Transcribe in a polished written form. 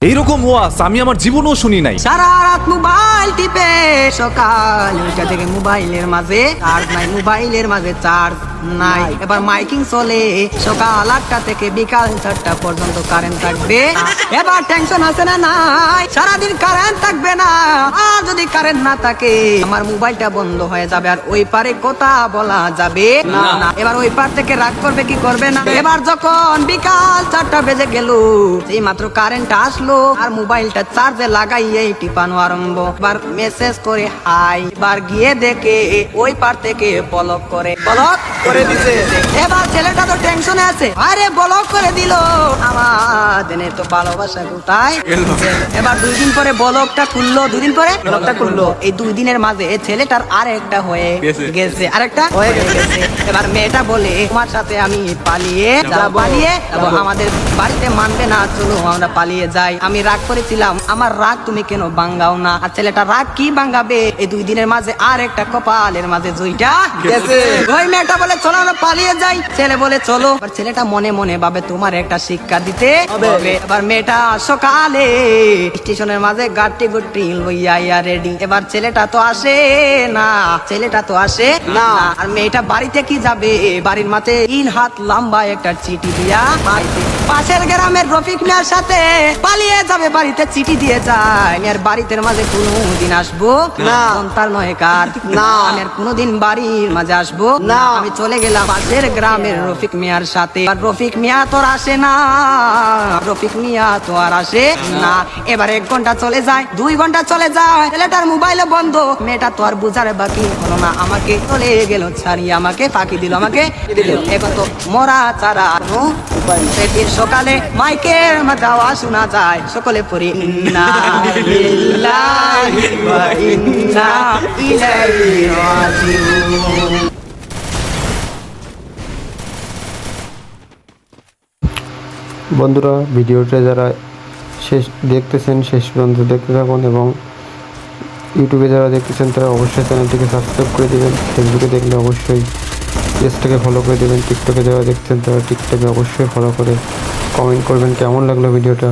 এইরকম ওয়াজ আমি আমার জীবনেও শুনি নাই। সারা রাত মোবাইল টিপে সকাল ওইটা থেকে মোবাইলের মাঝে চার্জ নাই, মোবাইলের মাঝে চার্জ নাই। এবার মাইকিং চলে সকাল 8টা থেকে বিকাল 4টা পর্যন্ত কারেন্ট থাকবে। এবার টেনশন আছে না নাই, সারাদিন কারেন্ট থাকবে না। আর যদি কারেন্ট না থাকে আমার মোবাইলটা বন্ধ হয়ে যাবে, আর ওই পারে কথা বলা যাবে না। এবার ওই পার থেকে রাগ করবে কি করবে না। এবার যখন বিকাল 4টা বেজে গেল, এই মাত্র কারেন্ট আসলো আর মোবাইলটা চার্জে লাগাইয়েই টিপানো আরম্ভ। এবার মেসেজ করে হাই, এবার গিয়ে দেখে ওই পার থেকে ব্লক করে দিছে। এবার ছেলেটা তো টেনশনে আছে, আরে ব্লক করে দিল, আমার দেনে তো ভালোবাসা কোথায়। এবার 2 দিন পরে ব্লকটা খুললো, 2 দিন পরে ব্লকটা খুললো। এই 2 দিনের মাঝে ছেলেটার আরেকটা হয়ে গেছে, আরেকটা হয়ে গেছে। এবার মেয়েটা বলে তোমার সাথে আমি পালিয়ে যাবো, আমাদের বাড়িতে মানবে না, চলো আমরা পালিয়ে যাই। আমি রাগ করেছিলাম, আমার রাগ তুমি কেন ভাঙ্গাও না। আর ছেলেটা রাগ কি ভাঙ্গাবে, এই 2 দিনের মাঝে আর একটা কপালের মাঝে জুইটা গেছে। ওই মেয়েটা বলে চলো আমরা পালিয়ে যাই, ছেলে বলে চলো। এবার ছেলেটা মনে মনে ভাবে তোমার একটা শিক্ষা দিতে হবে। এবার মেয়েটা সকালে স্টেশনের মাঝে গাড়ি গুটি লইয়া রেডি। এবার ছেলেটা তো আসে না, আর মেয়েটা বাড়িতে কি যাবে, বাড়ির মাঝে 3 হাত লম্বা একটা চিঠি দিয়া পাশের গ্রামের রফিক মিয়ার সাথে পালিয়ে যাবে, বাড়িতে চিঠি দিয়ে যায়। আমি আর বাড়িতে মাঝে কোনোদিন আসবো না, সন্তান নয় কার না, আমি আর কোনোদিন বাড়ির মাঝে আসবো না। আমি চলে গেলাম পাশের গ্রামের রফিক মিয়ার সাথে, আর রফিক মিয়া তো আর আসে না, এবার 1 ঘন্টা চলে যায়, 2 ঘন্টা চলে যায়, ছেলেটার মোবাইলে বন্ধ। মেয়েটা তো আর বুঝার বাকি হলো না, আমাকে চলে গেল ছাড়িয়ে, আমাকে ফাঁকি দিল, এখন তো মরা ছাড়া সেদিন সকালে মাইকের মাঝে আওয়াজ শোনা যায়, সকলে পড়ি ইন্না লিল্লাহি ওয়া ইন্না ইলাইহি রাজিউন। বন্ধুরা, ভিডিওটা যারা দেখতেছেন শেষ পর্যন্ত দেখতে থাকুন, এবং ইউটিউবে যারা দেখতেছেন তারা অবশ্যই চ্যানেলটিকে সাবস্ক্রাইব করে দেবেন। ফেসবুকে দেখলে অবশ্যই পেজটাকে ফলো করে দেবেন। টিকটকে যারা দেখছেন তারা টিকটকে অবশ্যই ফলো করে কমেন্ট করবেন কেমন লাগলো ভিডিওটা।